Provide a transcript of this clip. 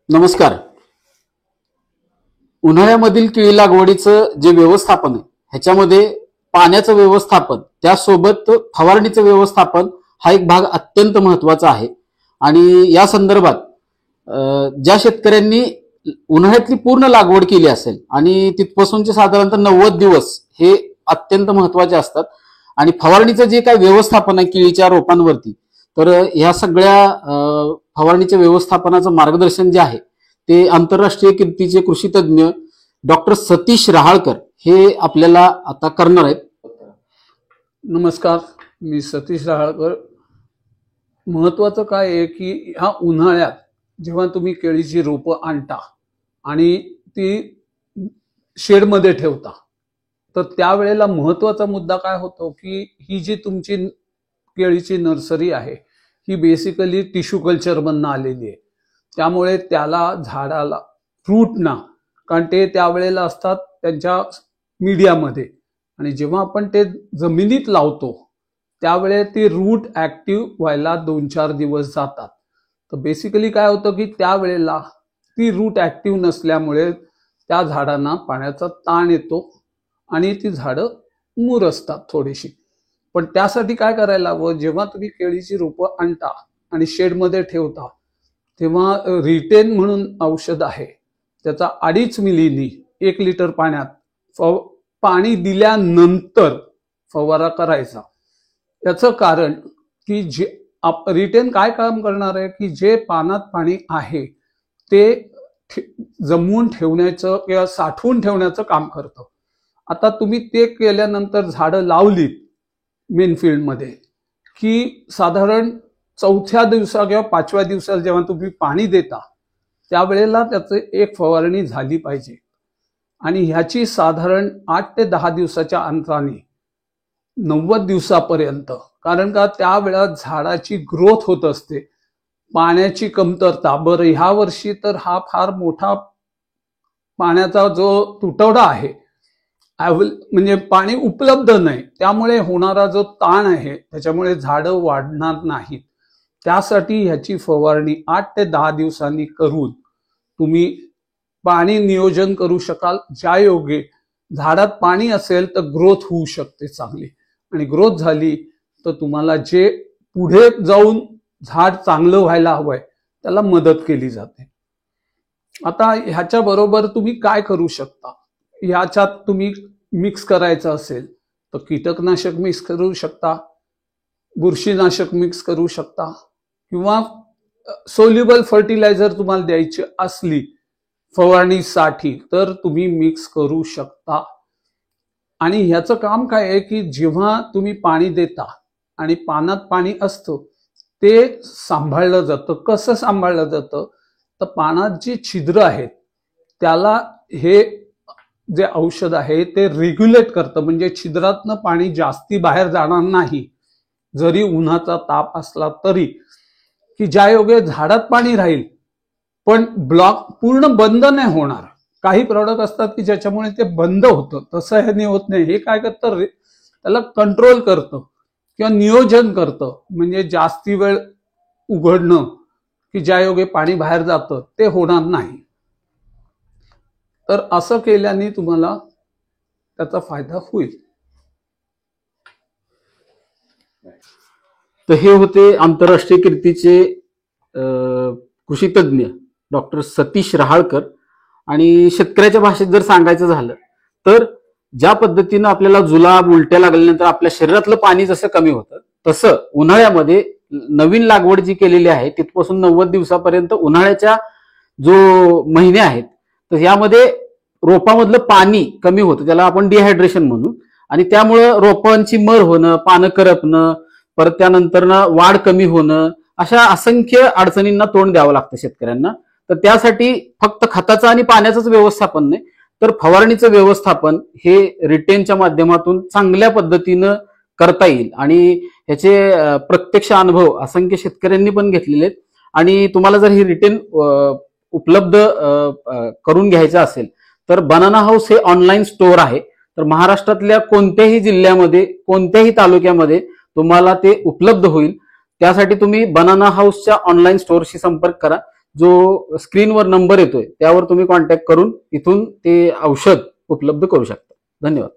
नमस्कार. उन्हाळ्यामधील केळी लागवडीचं जे व्यवस्थापन आहे ह्याच्यामध्ये पाण्याचं व्यवस्थापन त्यासोबत फवारणीचं व्यवस्थापन हा एक भाग अत्यंत महत्त्वाचा आहे. आणि या संदर्भात ज्या शेतकऱ्यांनी उन्हाळ्यातली पूर्ण लागवड केली असेल आणि तिथपासूनचे साधारणतः 90 दिवस हे अत्यंत महत्त्वाचे असतात आणि फवारणीचं जे काही व्यवस्थापन आहे केळीच्या रोपांवरती, तर ह्या सगळ्या फवारणीच्या व्यवस्थापनाचं मार्गदर्शन जे आहे ते आंतरराष्ट्रीय कीर्तीचे कृषी तज्ज्ञ डॉक्टर सतीश रहाळकर हे आपल्याला आता करणार आहेत. नमस्कार, मी सतीश रहाळकर. महत्वाचं काय आहे की ह्या उन्हाळ्यात जेव्हा तुम्ही केळीची रोपं आणता आणि ती शेडमध्ये ठेवता, तर त्यावेळेला महत्वाचा मुद्दा काय होतो की ही जी तुमची केळीची नर्सरी आहे ही बेसिकली टिश्यू कल्चर मधनं आलेली आहे. त्यामुळे त्याला झाडाला फ्रूट ना, कारण ते त्यावेळेला असतात त्यांच्या मीडियामध्ये, आणि जेव्हा आपण ते जमिनीत लावतो त्यावेळे ती रूट ऍक्टिव्ह व्हायला 2-4 दिवस जातात. तर बेसिकली काय होतं की त्यावेळेला ती रूट ऍक्टिव्ह नसल्यामुळे त्या झाडांना पाण्याचा ताण येतो आणि ती झाडं मुरसतात थोडीशी. पण त्यासाठी काय करायला हवं, जेव्हा तुम्ही केळीची रोपं आणता आणि शेडमध्ये ठेवता तेव्हा रिटेन म्हणून औषध आहे, त्याचा 2.5 मिलीनी 1 लिटर पाण्यात पाणी दिल्यानंतर फवारा करायचा. याचं कारण की जे रिटेन काय काम करणार आहे की जे पानात पाणी आहे ते जमवून ठेवण्याचं किंवा साठवून ठेवण्याचं काम करतं. आता तुम्ही ते केल्यानंतर झाडं लावलीत मेन फील्डमध्ये की साधारण 4थ्या दिवसा किंवा 5व्या दिवसाला जेव्हा तुम्ही पाणी देता त्यावेळेला त्याचं एक फवारणी झाली पाहिजे. आणि ह्याची साधारण 8 ते 10 दिवसाच्या अंतराने 90 दिवसापर्यंत, कारण का त्यावेळेला झाडाची ग्रोथ होत असते. पाण्याची कमतरता, बरं ह्या वर्षी तर हा फार मोठा पाण्याचा जो तुटवडा आहे, म्हणजे पाणी उपलब्ध नाही, त्यामुळे होणारा जो ताण आहे त्याच्यामुळे झाडं वाढणार नाहीत. त्यासाठी ह्याची फवारणी 8 ते 10 दिवसांनी करून तुम्ही पाणी नियोजन करू शकाल. ज्या योगे झाडात पाणी असेल तर ग्रोथ होऊ शकते चांगली, आणि ग्रोथ झाली तर तुम्हाला जे पुढे जाऊन झाड चांगलं व्हायला हवंय त्याला मदत केली जाते. आता ह्याच्या बरोबर तुम्ही काय करू शकता, ह्याच्यात तुम्ही मिक्स करायचं असेल तर कीटकनाशक मिक्स करू शकता, बुरशीनाशक मिक्स करू शकता, किंवा सोल्युबल फर्टिलायझर तुम्हाला द्यायची असली फवारणीसाठी तर तुम्ही मिक्स करू शकता. आणि ह्याचं काम काय आहे की जेव्हा तुम्ही पाणी देता आणि पानात पाणी असतं ते सांभाळलं जातं. कसं सांभाळलं जातं, तर पानात जी छिद्र आहेत त्याला हे जे औषध आहे ते रेग्युलेट करतं, म्हणजे छिद्रातनं पाणी जास्ती बाहेर जाणार नाही जरी उन्हाचा ताप असला तरी, की ज्या योगे झाडात पाणी राहील पण ब्लॉक पूर्ण बंद नाही होणार. काही प्रॉडक्ट असतात की ज्याच्यामुळे ते बंद होतं, तसं हे होत नाही. हे काय करतं, त्याला कंट्रोल करतं किंवा नियोजन करतं, म्हणजे जास्ती वेळ उघडणं की ज्या योगे पाणी बाहेर जातं ते होणार नाही. तर असं केल्याने तुम्हाला त्याचा फायदा होईल. तर हे होते आंतरराष्ट्रीय कीर्तीचे कृषी तज्ज्ञ डॉक्टर सतीश रहाळकर. आणि शेतकऱ्याच्या भाषेत जर सांगायचं झालं तर ज्या पद्धतीनं आपल्याला जुलाब उलट्या लागल्यानंतर आपल्या शरीरातलं पाणी जसं कमी होतं, तसं उन्हाळ्यामध्ये नवीन लागवड जी केलेली आहे तिथपासून 90 दिवसापर्यंत उन्हाळ्याच्या जो महिने आहेत तर यामध्ये रोपामधलं पाणी कमी होतं, त्याला आपण डिहायड्रेशन म्हणू. आणि त्यामुळं रोपांची मर होणं, पानं करपणं, परत त्यानंतर वाढ कमी होणं, अशा असंख्य अडचणींना तोंड द्यावं लागतं शेतकऱ्यांना. तर त्यासाठी फक्त खताचं आणि पाण्याचंच व्यवस्थापन नाही तर फवारणीचं व्यवस्थापन हे रिटेनच्या माध्यमातून चांगल्या पद्धतीनं करता येईल. आणि ह्याचे प्रत्यक्ष अनुभव असंख्य शेतकऱ्यांनी पण घेतलेले आहेत. आणि तुम्हाला जर ही रिटेन उपलब्ध करून घ्यायचं असेल तर बनाना हाऊस हे ऑनलाईन स्टोअर आहे. तर महाराष्ट्रातल्या कोणत्याही जिल्ह्यामध्ये कोणत्याही तालुक्यामध्ये तुम्हाला ते उपलब्ध होईल. त्यासाठी तुम्ही बनाना हाऊसच्या ऑनलाईन स्टोअरशी संपर्क करा. जो स्क्रीनवर नंबर येतोय त्यावर तुम्ही कॉन्टॅक्ट करून इथून ते औषध उपलब्ध करू शकता. धन्यवाद.